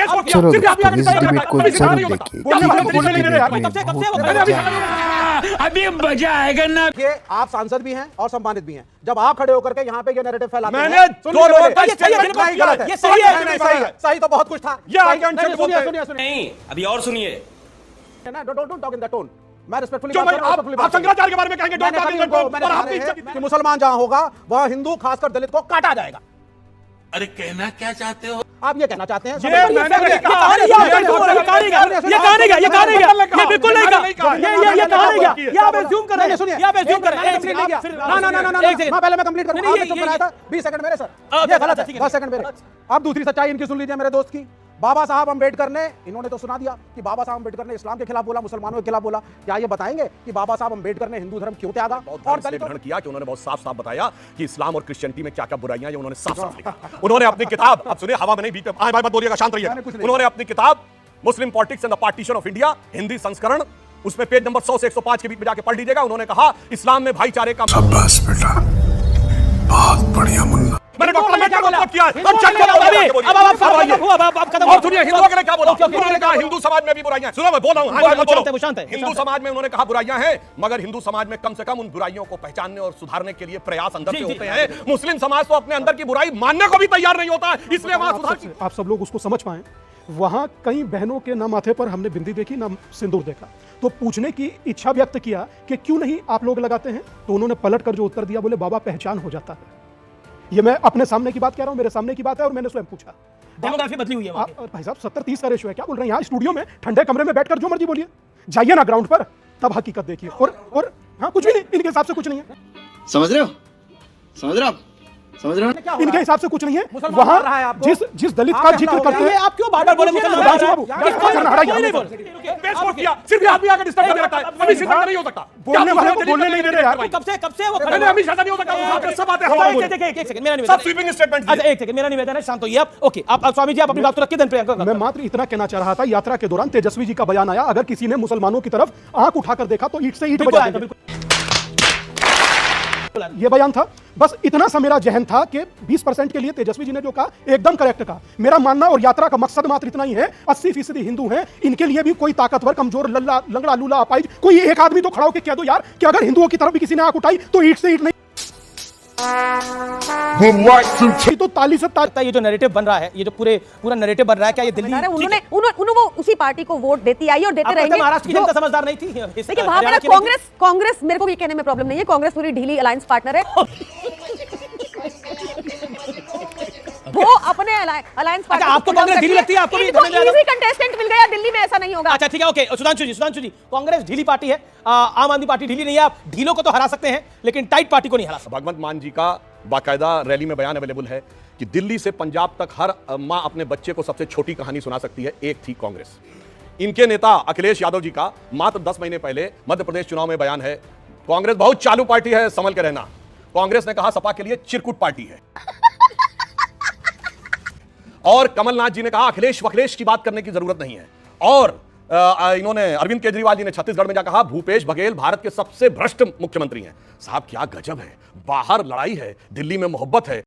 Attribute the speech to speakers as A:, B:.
A: चलो दोस्तों इस डिबेट को जरूर देखिए।
B: अभी मजा आएगा ना।
C: आप सांसद भी हैं और सम्मानित भी हैं। जब आप खड़े होकर के यहाँ पे ये नैरेटिव फैलाते हैं,
B: मैंने दो लोगों का
C: ये सही है, सही तो बहुत कुछ था।
B: नहीं, अभी और सुनिए।
C: Don't talk in that tone. मैं रिस्पेक्टफुली
B: आप शंकराचार्य के बारे में कहेंगे don't talk in that tone, और आप
C: कि मुसलमान जहां होगा वह हिंदू खासकर दलित को काटा जाएगा।
B: अरे कहना क्या चाहते हो
C: आप? ये कहना चाहते हैं
B: ये बिल्कुल नहीं कहा, ये कहा नहीं गया, ये आप एज्यूम कर रहे हैं, सुनिए, आप एज्यूम कर रहे हैं।
C: ना पहले मैं कंप्लीट करूं। आपने चुप कराया था 20 सेकंड मेरे सर, ये गलत है। 10 सेकंड मेरे। अब दूसरी सच्चाई इनकी सुन लीजिए मेरे दोस्त की। बाबा साहब अम्बेडकर ने, इन्होंने तो सुना दिया कि बाबा साहब अम्बेडकर ने इस्लाम के खिलाफ बोला, मुसलमानों के खिलाफ बोला। क्या ये बताएंगे कि बाबा साहब अम्बेडकर ने हिंदू धर्म क्यों त्यागा और
D: ग्रहण किया? कि उन्होंने बहुत साफ साफ बताया कि इस्लाम और क्रिश्चियनिटी में क्या क्या बुराइयां हैं, उन्होंने साफ साफ लिखा। उन्होंने अपनी किताब, अब सुनिए, हवा में नहीं बीते, आए मत बोलिएगा, शांत रहिए। उन्होंने अपनी किताब Muslim politics and the partition of India, Hindi संस्करण, उसमें पेज नंबर 100 से 105 के बीच में जाके पढ़ लीजिएगा। उन्होंने कहा इस्लाम में भाईचारे का।
A: शाबाश बेटा, बहुत बढ़िया मुन्ना।
D: मैंने डॉक्टर अम्बेडकर को कोट किया है। अब सुनिए, हिंदुओं के लिए क्या बोला? उन्होंने कहा हिंदू समाज में भी बुराइयां हैं। सुनो, मैं बोल रहा हूं, हिंदू समाज में उन्होंने कहा बुराइयां हैं, मगर हिंदू समाज में कम से कम उन बुराइयों को पहचानने और सुधारने के लिए प्रयास अंदर से होते हैं। मुस्लिम समाज तो अपने अंदर की बुराई मानने को भी तैयार नहीं होता, इसलिए वहां सुधार।
E: आप सब लोग उसको समझ पाए। वहां कई बहनों के ना माथे पर हमने बिंदी देखी, ना सिंदूर देखा, तो पूछने की इच्छा व्यक्त किया कि क्यों नहीं आप लोग लगाते हैं, तो उन्होंने पलट कर जो उत्तर दिया, बोले बाबा पहचान हो जाता है। ये मैं अपने सामने की बात कह रहा हूं, मेरे सामने की बात है और मैंने स्वयं पूछा।
B: डेमोग्राफी बदली हुई है
E: भाई साहब 70-30 का रेशियो है, क्या बोल रहे हैं? यहाँ स्टूडियो में ठंडे कमरे में बैठकर जो मर्जी बोलिए, जाइए ना ग्राउंड पर, तब हकीकत देखिए। और हाँ, कुछ भी नहीं, इनके हिसाब से कुछ नहीं है।
F: समझ रहे हो? समझ रहे हो? समझ रहे हो?
E: इनके हिसाब से कुछ नहीं है। वहां जिस दलित का जिक्र करते हैं,
B: आप क्यों बार-बार बोले मुसलमान?
D: सिर्फ आदमी आकर डिस्टर्ब करने लगता है। अभी सिद्धांत नहीं हो सकता,
E: बोलने वाले को बोलने नहीं दे रहे यार।
B: कब से वो
D: नहीं, अभी शायद नहीं हो सकता। सब बातें हवा में बोल।
B: एक सेकंड, मेरा निवेदन,
D: सब स्वीपिंग स्टेटमेंट।
B: अच्छा एक सेकंड, मेरा निवेदन है, शांत होइए आप। ओके, आप स्वामी जी, आप अपनी बात तो रखिए। धन प्रियंका,
E: मैं मात्र इतना कहना चाह रहा था, यात्रा के दौरान तेजस्वी जी का बयान आया, अगर किसी ने मुसलमानों की तरफ आंख उठाकर देखा तो ईंट से ईंट बजा देंगे। ये बयान था, बस इतना सा मेरा जहन था कि 20% के लिए तेजस्वी जी ने जो कहा एकदम करेक्ट कहा। मेरा मानना और यात्रा का मकसद मात्र इतना ही है, 80% हिंदू हैं, इनके लिए भी कोई ताकतवर, कमजोर, लल्ला, लंगड़ा, लूला, अपाहिज कोई एक आदमी तो खड़ा होकर कह दो यार कि अगर हिंदुओं की तरफ भी किसी ने आंख उठाई तो ईंट से ईंट नहीं। तो ताली से
B: ये जो नैरेटिव बन रहा है, ये जो पूरा नैरेटिव बन रहा है, क्या ये दिल्ली
G: उन्होंने वो उसी पार्टी को वोट देती आई और देते रहेंगे।
B: महाराष्ट्र की जनता समझदार नहीं थी।
G: देखिए वहां पर कांग्रेस, मेरे को ये कहने में प्रॉब्लम नहीं है, कांग्रेस पूरी ढीली अलायंस पार्टनर है। वो अपने अलायंस पार्टनर।
B: आपको कांग्रेस ढीली लगती है? आपको भी
G: इजी कंटेस्टेंट मिल गया, दिल्ली में ऐसा नहीं होगा।
B: अच्छा ठीक है, ओके। सुधांशु जी, कांग्रेस ढीली पार्टी है, आम आदमी पार्टी ढीली नहीं है। आप ढीलों को तो हरा सकते हैं, लेकिन टाइट पार्टी को नहीं हरा सकते।
D: भगवंत मान जी का बाकायदा रैली में बयान अवेलेबल है कि दिल्ली से पंजाब तक हर मां अपने बच्चे को सबसे छोटी कहानी सुना सकती है, एक थी कांग्रेस। इनके नेता अखिलेश यादव जी का मात्र 10 महीने पहले मध्य प्रदेश चुनाव में बयान है, कांग्रेस बहुत चालू पार्टी है, संभल के रहना। कांग्रेस ने कहा सपा के लिए चिरकुट पार्टी है। और कमलनाथ जी ने कहा अखिलेश वखिलेश की बात करने की जरूरत नहीं है। और इन्होंने, अरविंद केजरीवाल जी ने छत्तीसगढ़ में जाकर कहा भूपेश बघेल भारत के सबसे भ्रष्ट मुख्यमंत्री हैं। साहब क्या गजब है, बाहर लड़ाई है, दिल्ली में मोहब्बत है।